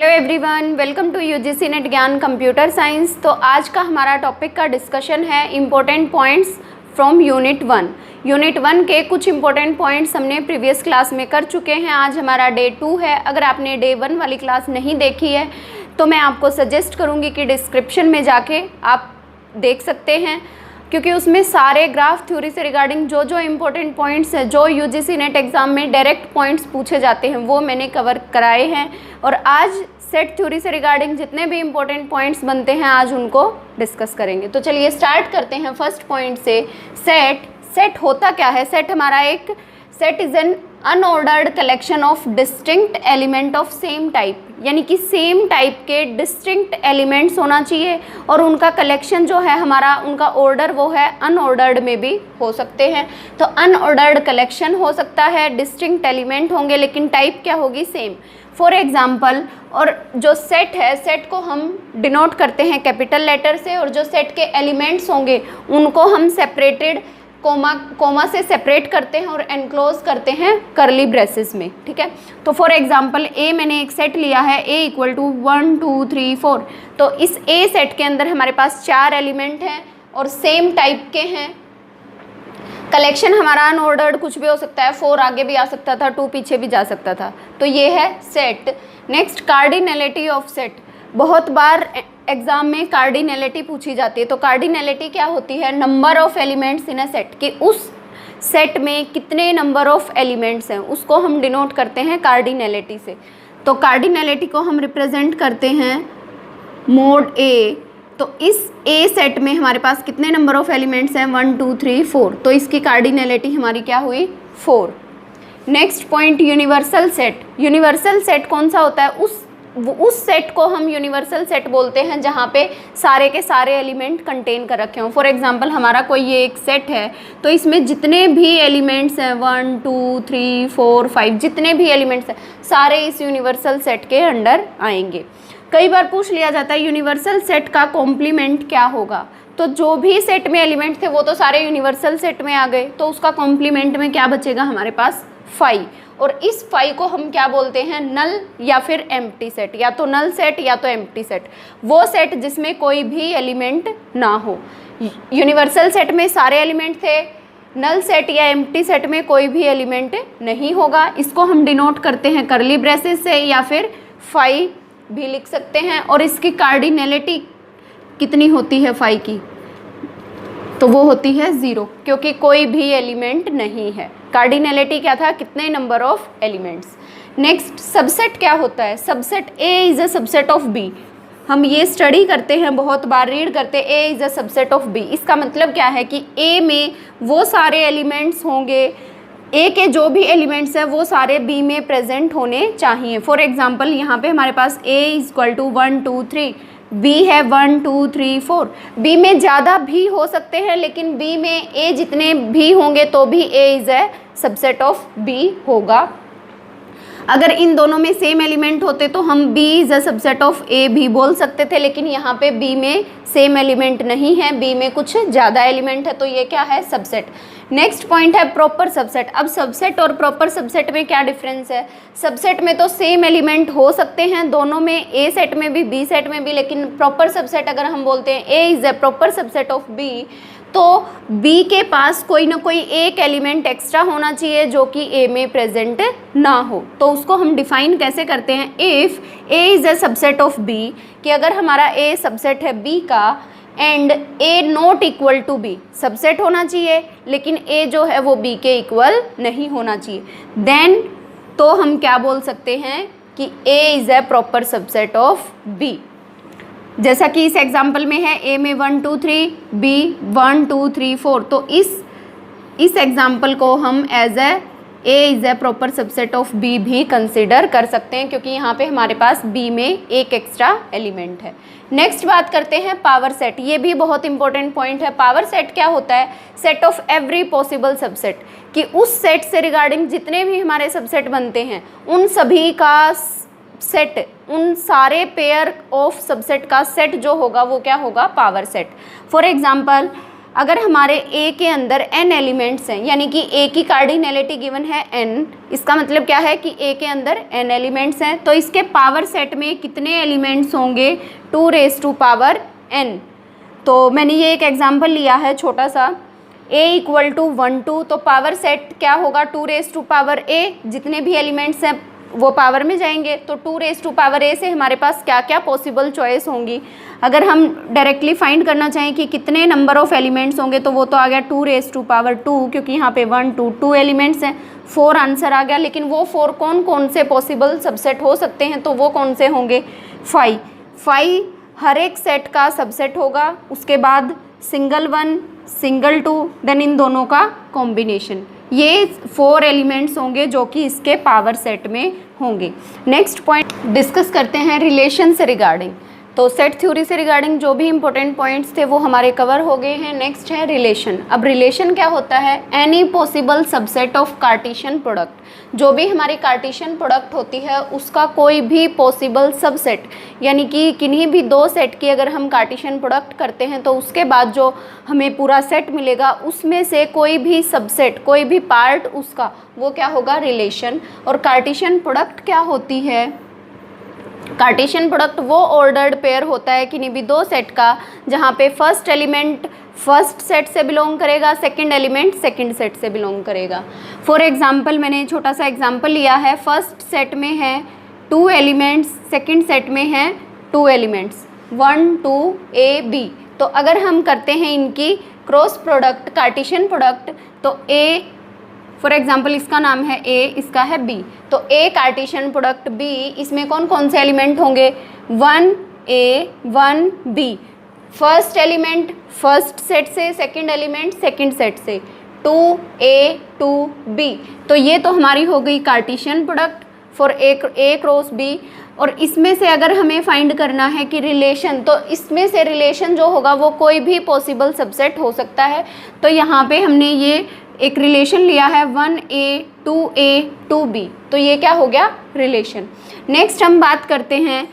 Hello everyone, welcome to UGC NET Gyan computer science. तो आज का हमारा टॉपिक का डिस्कशन है important points from unit 1। Unit 1 के कुछ इंपॉर्टेंट पॉइंट्स हमने प्रीवियस क्लास में कर चुके हैं। आज हमारा डे 2 है। अगर आपने डे 1 वाली क्लास नहीं देखी है तो मैं आपको सजेस्ट करूँगी कि डिस्क्रिप्शन में जाके आप देख सकते हैं, क्योंकि उसमें सारे ग्राफ थ्योरी से रिगार्डिंग जो जो इम्पोर्टेंट पॉइंट्स हैं, जो यूजीसी नेट एग्ज़ाम में डायरेक्ट पॉइंट्स पूछे जाते हैं, वो मैंने कवर कराए हैं। और आज सेट थ्योरी से रिगार्डिंग जितने भी इम्पोर्टेंट पॉइंट्स बनते हैं आज उनको डिस्कस करेंगे। तो चलिए स्टार्ट करते हैं फर्स्ट पॉइंट से। सेट होता क्या है? सेट हमारा एक set is an unordered collection of distinct element of same type, यानी कि सेम टाइप के डिस्टिंक्ट एलिमेंट्स होना चाहिए और उनका कलेक्शन जो है हमारा, उनका ऑर्डर वो है अनऑर्डर्ड में भी हो सकते हैं। तो अनऑर्डर्ड कलेक्शन हो सकता है, डिस्टिंक्ट एलिमेंट होंगे, लेकिन टाइप क्या होगी? सेम। फॉर एग्जाम्पल, और जो सेट है, सेट को हम डिनोट करते हैं कैपिटल लेटर से, और जो सेट के एलिमेंट्स होंगे उनको हम सेपरेटेड कोमा से सेपरेट करते हैं और एनक्लोज करते हैं करली ब्रेसेस में। ठीक है, तो फॉर एग्जांपल ए, मैंने एक सेट लिया है A इक्वल टू 1 2 3 4। तो इस A सेट के अंदर हमारे पास 4 एलिमेंट हैं और सेम टाइप के हैं। कलेक्शन हमारा अनऑर्डर्ड कुछ भी हो सकता है, 4 आगे भी आ सकता था, 2 पीछे भी जा सकता था। तो ये है set. Next, cardinality of set. बहुत बार एग्जाम में कार्डिनैलिटी पूछी जाती है। तो कार्डिनैलिटी क्या होती है? Number of elements in a set, कि उस सेट में कितने नंबर ऑफ एलिमेंट्स हैं, उसको हम डिनोट करते हैं कार्डिनैलिटी से। तो कार्डिनैलिटी को हम रिप्रेजेंट करते हैं मोड ए। तो इस ए सेट में हमारे पास कितने नंबर ऑफ एलिमेंट्स हैं? 1 2 3 4। तो इसकी कार्डिनैलिटी हमारी क्या हुई? 4। Next point, universal set. Universal set कौन सा होता है? उस सेट को हम यूनिवर्सल सेट बोलते हैं जहाँ पे सारे के सारे एलिमेंट कंटेन कर रखे हों। फॉर एग्जांपल, हमारा कोई ये एक सेट है, तो इसमें जितने भी एलिमेंट्स हैं 1 2 3 4 5, जितने भी एलिमेंट्स हैं सारे इस यूनिवर्सल सेट के अंडर आएंगे। कई बार पूछ लिया जाता है यूनिवर्सल सेट का कॉम्प्लीमेंट क्या होगा। तो जो भी सेट में एलिमेंट थे वो तो सारे यूनिवर्सल सेट में आ गए, तो उसका कॉम्प्लीमेंट में क्या बचेगा हमारे पास? 5। और इस 5 को हम क्या बोलते हैं? नल या फिर एम्प्टी सेट। या तो नल सेट या तो एम्प्टी सेट, वो सेट जिसमें कोई भी एलिमेंट ना हो। यूनिवर्सल सेट में सारे एलिमेंट थे, नल सेट या एम्प्टी सेट में कोई भी एलिमेंट नहीं होगा। इसको हम डिनोट करते हैं करली ब्रेसेस से, या फिर 5 भी लिख सकते हैं। और इसकी कार्डिनैलिटी कितनी होती है 5 की? तो वो होती है 0, क्योंकि कोई भी एलिमेंट नहीं है। कार्डिनैलिटी क्या था? कितने number of elements. Next, subset क्या होता है? Subset A is a subset of B। हम ये स्टडी करते हैं, बहुत बार रीड करते हैं, A is a subset of B। इसका मतलब क्या है कि A में वो सारे एलिमेंट्स होंगे, A के जो भी एलिमेंट्स हैं वो सारे B में प्रेजेंट होने चाहिए। फॉर एग्जांपल, यहाँ पे हमारे पास A इक्वल टू 1 2 3, B है 1 2 3 4। B में ज़्यादा भी हो सकते हैं, लेकिन B में A जितने भी होंगे तो भी A is a subset of B होगा। अगर इन दोनों में सेम एलिमेंट होते तो हम B is a subset of A भी बोल सकते थे, लेकिन यहाँ पे B में सेम एलिमेंट नहीं है, B में कुछ ज़्यादा एलिमेंट है, तो ये क्या है? सबसेट। नेक्स्ट पॉइंट है प्रॉपर सबसेट। अब सबसेट और प्रॉपर सबसेट में क्या डिफरेंस है? सबसेट में तो सेम एलिमेंट हो सकते हैं दोनों में, A सेट में भी B सेट में भी, लेकिन प्रॉपर सबसेट अगर हम बोलते हैं A is a proper subset of B, तो B के पास कोई ना कोई एक एलिमेंट एक्स्ट्रा होना चाहिए जो कि A में प्रेजेंट ना हो। तो उसको हम डिफाइन कैसे करते हैं? If A is a subset of B, कि अगर हमारा A सबसेट है B का and A not equal to B, subset होना चाहिए लेकिन A जो है वो B के इक्वल नहीं होना चाहिए, देन तो हम क्या बोल सकते हैं कि A is a proper subset of B। जैसा कि इस एग्जाम्पल में है, A में 1 2 3, B 1 2 3 4। तो इस एग्जाम्पल को हम as A is a proper subset of B भी कंसिडर कर सकते हैं, क्योंकि यहाँ पे हमारे पास B में एक एक्स्ट्रा एलिमेंट है। नेक्स्ट बात करते हैं पावर सेट। ये भी बहुत इंपॉर्टेंट पॉइंट है। पावर सेट क्या होता है? Set of every possible subset, कि उस सेट से रिगार्डिंग जितने भी हमारे सबसेट बनते हैं उन सभी का सेट, उन सारे पेयर ऑफ सबसेट का सेट जो होगा वो क्या होगा? Power set. फॉर एग्जांपल, अगर हमारे ए के अंदर n एलिमेंट्स हैं, यानी कि ए की कार्डिनैलिटी गिवन है n, इसका मतलब क्या है कि ए के अंदर n एलिमेंट्स हैं, तो इसके पावर सेट में कितने एलिमेंट्स होंगे, 2n। तो मैंने ये एक एग्जांपल लिया है छोटा सा, a इक्वल टू 1 2, तो पावर सेट क्या होगा, 2a, जितने भी एलिमेंट्स हैं वो पावर में जाएंगे, तो 2a से हमारे पास क्या क्या पॉसिबल चॉइस होंगी। अगर हम डायरेक्टली फाइंड करना चाहें कि कितने नंबर ऑफ एलिमेंट्स होंगे, तो वो तो आ गया 2 क्योंकि यहाँ पे 1 2 एलिमेंट्स हैं, 4 आंसर आ गया। लेकिन वो 4 कौन कौन से पॉसिबल सबसेट हो सकते हैं, तो वो कौन से होंगे, 5 हर एक सेट का सबसेट होगा, उसके बाद सिंगल 1 सिंगल 2, देन इन दोनों का कॉम्बिनेशन। ये 4 एलिमेंट्स होंगे जो कि इसके पावर सेट में होंगे। नेक्स्ट पॉइंट डिस्कस करते हैं रिलेशन से रिगार्डिंग। तो सेट थ्योरी से रिगार्डिंग जो भी इंपॉर्टेंट पॉइंट्स थे वो हमारे कवर हो गए हैं। नेक्स्ट है रिलेशन। अब रिलेशन क्या होता है, any possible subset of Cartesian product, जो भी हमारी कार्टेशियन प्रोडक्ट होती है उसका कोई भी पॉसिबल सबसेट, यानी कि किन्हीं भी 2 सेट की अगर हम कार्टेशियन प्रोडक्ट करते हैं तो उसके बाद जो हमें पूरा सेट मिलेगा उसमें से कोई भी सबसेट, कोई भी पार्ट उसका, वो क्या होगा, रिलेशन। और कार्टेशियन प्रोडक्ट क्या होती है, कार्टेशियन प्रोडक्ट वो ऑर्डर्ड पेयर होता है किन्हीं भी 2 सेट का, जहाँ पे फर्स्ट एलिमेंट फर्स्ट सेट से बिलोंग करेगा, सेकंड एलिमेंट सेकंड सेट से बिलोंग करेगा। फॉर एग्जांपल मैंने छोटा सा एग्जांपल लिया है, फर्स्ट सेट में है 2 एलिमेंट्स, सेकंड सेट में है 2 एलिमेंट्स 1 2 a b। तो अगर हम करते हैं इनकी क्रॉस प्रोडक्ट, कार्टेशियन प्रोडक्ट, तो a फॉर एग्जाम्पल इसका नाम है A, इसका है B, तो A कार्टेशियन प्रोडक्ट B, इसमें कौन कौन से एलिमेंट होंगे, 1A 1B, first element first set से, सेकंड एलिमेंट सेकंड सेट से, 2A 2B। तो ये तो हमारी हो गई Cartesian product for A cross B। और इसमें से अगर हमें फाइंड करना है कि रिलेशन, तो इसमें से रिलेशन जो होगा वो कोई भी पॉसिबल सबसेट हो सकता है। तो यहाँ पे हमने ये एक रिलेशन लिया है 1A 2A 2B, तो ये क्या हो गया, रिलेशन। नेक्स्ट हम बात करते हैं,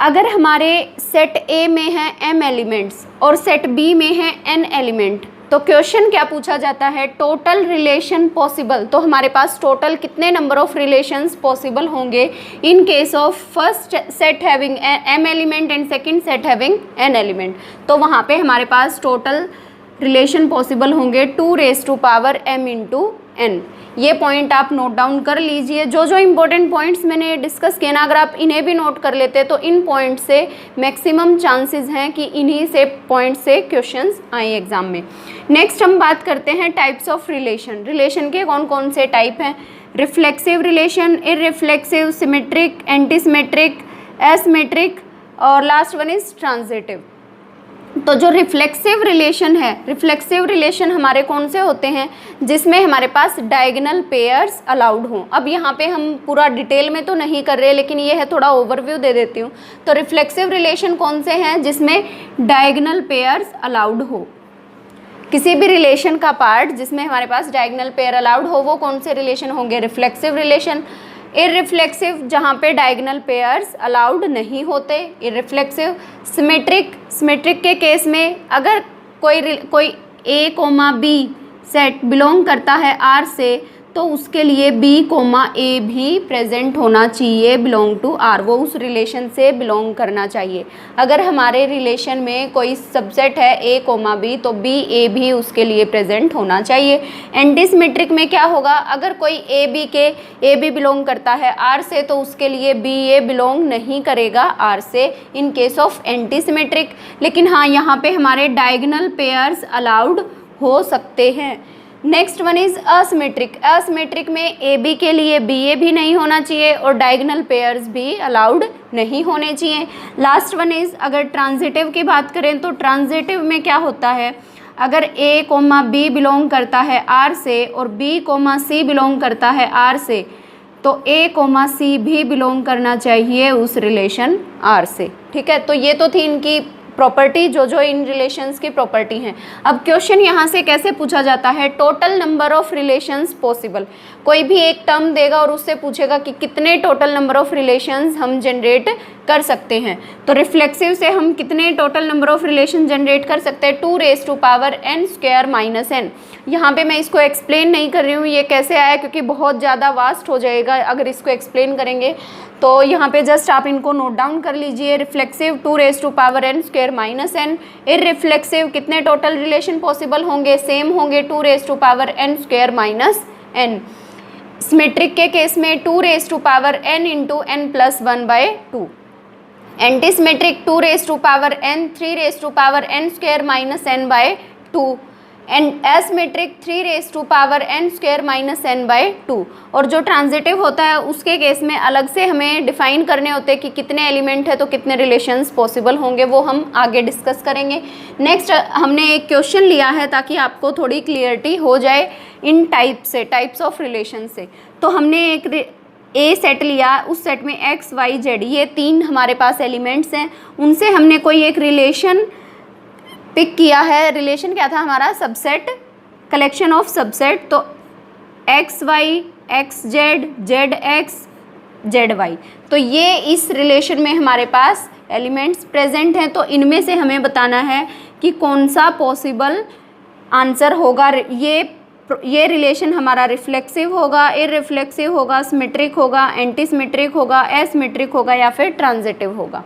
अगर हमारे सेट A में है m एलिमेंट्स और सेट B में है n एलिमेंट, तो क्वेश्चन क्या पूछा जाता है, टोटल रिलेशन पॉसिबल। तो हमारे पास टोटल कितने नंबर ऑफ रिलेशंस पॉसिबल होंगे in case of first set having m element and second set having n element. तो वहाँ पे हमारे पास टोटल रिलेशन पॉसिबल होंगे 2m इंटू n। ये पॉइंट आप नोट डाउन कर लीजिए। जो जो इम्पोर्टेंट पॉइंट्स मैंने डिस्कस किए ना, अगर आप इन्हें भी नोट कर लेते तो इन पॉइंट से मैक्सिमम चांसेस हैं कि इन्हीं से पॉइंट से क्वेश्चंस आए एग्जाम में। नेक्स्ट हम बात करते हैं टाइप्स ऑफ रिलेशन। रिलेशन के कौन कौन से टाइप हैं, reflexive relation, irreflexive, symmetric, anti symmetric, asymmetric, और लास्ट वन इज ट्रांजिटिव। तो जो रिफ्लेक्सिव रिलेशन है, रिफ्लेक्सिव रिलेशन हमारे कौन से होते हैं, जिसमें हमारे पास डायगोनल पेयर्स अलाउड हों। अब यहाँ पे हम पूरा डिटेल में तो नहीं कर रहे, लेकिन ये है थोड़ा ओवरव्यू दे देती हूँ। तो रिफ्लेक्सिव रिलेशन कौन से हैं, जिसमें डायगोनल पेयर्स अलाउड हो। किसी भी रिलेशन का पार्ट जिसमें हमारे पास डायगोनल पेयर अलाउड हो, वो कौन से रिलेशन होंगे, रिफ्लेक्सिव रिलेशन। इररिफ्लेक्सिव, जहाँ पे डायगोनल पेयर्स अलाउड नहीं होते, इररिफ्लेक्सिव। सिमेट्रिक, सिमेट्रिक के केस में अगर कोई A, B सेट बिलोंग करता है R से, तो उसके लिए B, A भी प्रेजेंट होना चाहिए बिलोंग टू R, वो उस रिलेशन से बिलोंग करना चाहिए। अगर हमारे रिलेशन में कोई सबसेट है A, B, तो B, A भी उसके लिए प्रेजेंट होना चाहिए। एंटी सिमेट्रिक में क्या होगा, अगर कोई A B बिलोंग करता है R से, तो उसके लिए B, A बिलोंग नहीं करेगा R से in case of anti symmetric. लेकिन हाँ, यहाँ पे हमारे डायगोनल पेयर्स अलाउड हो सकते हैं। Next one is asymmetric. Asymmetric में ए बी के लिए बी ए भी नहीं होना चाहिए और डायगोनल पेयर्स भी अलाउड नहीं होने चाहिए। लास्ट वन इज, अगर ट्रांजिटिव की बात करें तो ट्रांजिटिव में क्या होता है, अगर ए कोमा बी बिलोंग करता है आर से और बी कोमा सी बिलोंग करता है आर से, तो ए कोमा सी भी बिलोंग करना चाहिए उस रिलेशन आर से। ठीक है, तो ये तो थी इनकी प्रॉपर्टी, जो जो इन रिलेशंस की प्रॉपर्टी हैं। अब क्वेश्चन यहाँ से कैसे पूछा जाता है, total number of relations possible. कोई भी एक टर्म देगा और उससे पूछेगा कि कितने टोटल नंबर ऑफ रिलेशंस हम जनरेट कर सकते हैं। तो रिफ्लेक्सिव से हम कितने total number of relation generate कर सकते हैं, 2n² - n। यहाँ पे मैं इसको एक्सप्लेन नहीं कर रही हूँ ये कैसे आया, क्योंकि बहुत ज़्यादा वास्ट हो जाएगा अगर इसको एक्सप्लेन करेंगे। तो यहाँ पे जस्ट आप इनको नोट डाउन कर लीजिए। Reflexive 2n² - n। इररिफ्लेक्सिव कितने टोटल रिलेशन पॉसिबल होंगे, सेम होंगे 2n² - n। सिमेट्रिक के केस में 2n × n+1/2। Antisymmetric 2n 3n² - n/2 and asymmetric 3n² - n/2। और जो ट्रांजिटिव होता है उसके केस में अलग से हमें डिफाइन करने होते हैं कि कितने एलिमेंट है तो कितने रिलेशंस पॉसिबल होंगे, वो हम आगे डिस्कस करेंगे। नेक्स्ट हमने एक क्वेश्चन लिया है ताकि आपको थोड़ी क्लियरिटी हो जाए इन टाइप्स ऑफ रिलेशन से। तो हमने एक ए सेट लिया, उस सेट में x, y, z ये 3 हमारे पास एलिमेंट्स हैं, उनसे हमने कोई एक रिलेशन पिक किया है। रिलेशन क्या था हमारा, सबसेट, कलेक्शन ऑफ सबसेट। तो x y, x z, z x, z y, तो ये इस रिलेशन में हमारे पास एलिमेंट्स प्रेजेंट हैं। तो इनमें से हमें बताना है कि कौन सा पॉसिबल आंसर होगा। ये रिलेशन हमारा रिफ्लेक्सिव होगा, इररिफ्लेक्सिव होगा, सिमेट्रिक होगा, एंटीसिमेट्रिक होगा, एसिमेट्रिक होगा या फिर ट्रांजिटिव होगा।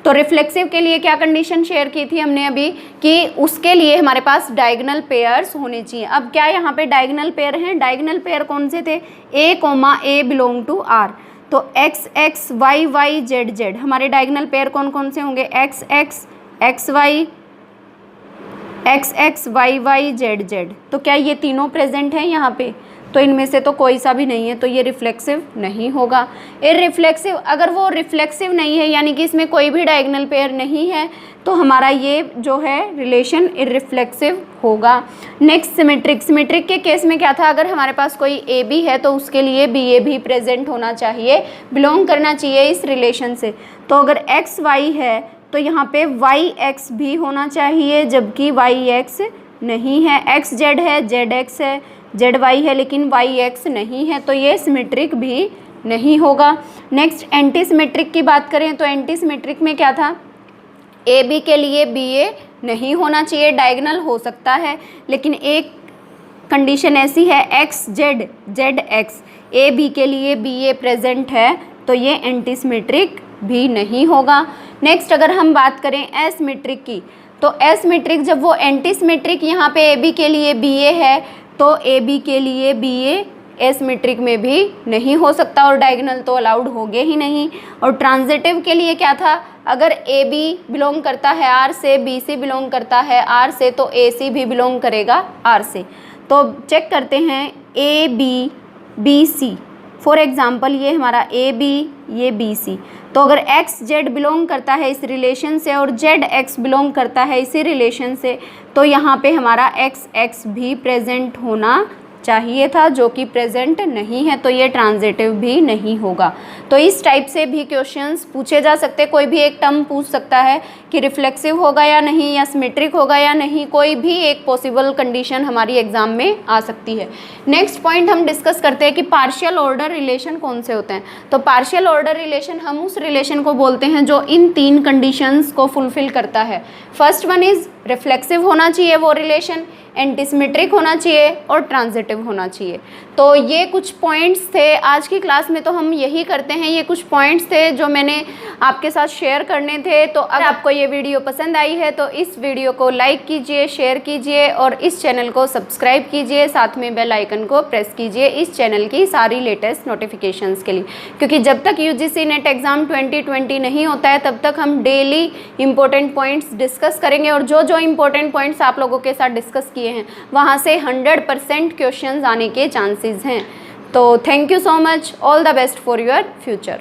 तो रिफ्लेक्सिव के लिए क्या कंडीशन शेयर की थी हमने अभी, कि उसके लिए हमारे पास डायगोनल पेयर्स होने चाहिए। अब क्या यहाँ पे डायगोनल पेयर हैं, डायगोनल पेयर कौन से थे, a, a belong to r। तो x x, y y, z z हमारे डायगोनल पेयर कौन कौन से होंगे, x x, x y, x x, y y, z z। तो क्या ये तीनों प्रेजेंट हैं यहाँ पे, तो इनमें से तो कोई सा भी नहीं है, तो ये रिफ्लेक्सिव नहीं होगा। इररिफ्लेक्सिव, अगर वो रिफ्लेक्सिव नहीं है यानी कि इसमें कोई भी डायगोनल पेयर नहीं है, तो हमारा ये जो है रिलेशन इररिफ्लेक्सिव होगा। नेक्स्ट सिमेट्रिक, सिमेट्रिक के केस में क्या था, अगर हमारे पास कोई ए बी है तो उसके लिए बी ए भी प्रेजेंट होना चाहिए, बिलोंग करना चाहिए इस रिलेशन से। तो अगर एक्स वाई है तो यहाँ पे वाई एक्स भी होना चाहिए, जबकि वाई एक्स नहीं है। एक्स जेड है, जेड एक्स है, जेड वाई है, लेकिन वाई एक्स नहीं है, तो ये सिमेट्रिक भी नहीं होगा। नेक्स्ट एंटी सिमेट्रिक की बात करें तो एंटी सिमेट्रिक में क्या था, ए बी के लिए बी ए नहीं होना चाहिए, डायगोनल हो सकता है, लेकिन एक कंडीशन ऐसी है x z, z x, a b के लिए बी ए प्रेजेंट है, तो ये एंटी सिमेट्रिक भी नहीं होगा। नेक्स्ट अगर हम बात करें एसिमेट्रिक की, तो एसिमेट्रिक जब वो एंटी सिमेट्रिक यहाँ पे ए बी के लिए बी ए है, तो ए बी के लिए बी ए एसिमेट्रिक में भी नहीं हो सकता और डायगोनल तो अलाउड होगे ही नहीं। और ट्रांजिटिव के लिए क्या था, अगर ए बी बिलोंग करता है आर से, बी सी बिलोंग करता है आर से, तो ए सी भी बिलोंग करेगा आर से। तो चेक करते हैं a b b c, for example ये हमारा ए बी, ये बी सी। तो अगर एक्स जेड बिलोंग करता है इस रिलेशन से और जेड एक्स बिलोंग करता है इसी रिलेशन से, तो यहाँ पे हमारा एक्स एक्स भी प्रेजेंट होना चाहिए था, जो कि प्रेजेंट नहीं है, तो ये ट्रांजिटिव भी नहीं होगा। तो इस टाइप से भी क्वेश्चंस पूछे जा सकते हैं। कोई भी एक टर्म पूछ सकता है कि रिफ्लेक्सिव होगा या नहीं, या सिमेट्रिक होगा या नहीं, कोई भी एक पॉसिबल कंडीशन हमारी एग्जाम में आ सकती है। नेक्स्ट पॉइंट हम डिस्कस करते हैं कि पार्शियल ऑर्डर रिलेशन कौन से होते हैं। तो पार्शियल ऑर्डर रिलेशन, हम उस रिलेशन को बोलते हैं जो इन 3 कंडीशंस को फुलफिल करता है। फर्स्ट वन इज रिफ्लेक्सिव होना चाहिए वो रिलेशन, एंटीसिमेट्रिक होना चाहिए और ट्रांजिटिव होना चाहिए। तो ये कुछ पॉइंट्स थे, आज की क्लास में तो हम यही करते हैं, ये कुछ पॉइंट्स थे जो मैंने आपके साथ शेयर करने थे। तो अगर आपको ये वीडियो पसंद आई है तो इस वीडियो को लाइक कीजिए, शेयर कीजिए और इस चैनल को सब्सक्राइब कीजिए, साथ में बेल आइकन को प्रेस कीजिए इस चैनल की सारी लेटेस्ट नोटिफिकेशंस के लिए, क्योंकि जब तक यूजीसी नेट एग्ज़ाम 2020 नहीं होता है तब तक हम डेली इंपॉर्टेंट पॉइंट्स डिस्कस करेंगे, और जो जो इंपॉर्टेंट पॉइंट्स आप लोगों के साथ डिस्कस किए हैं वहाँ से 100% क्वेश्चंस आने के चांसेस हैं। तो thank you so much, all the best for your future.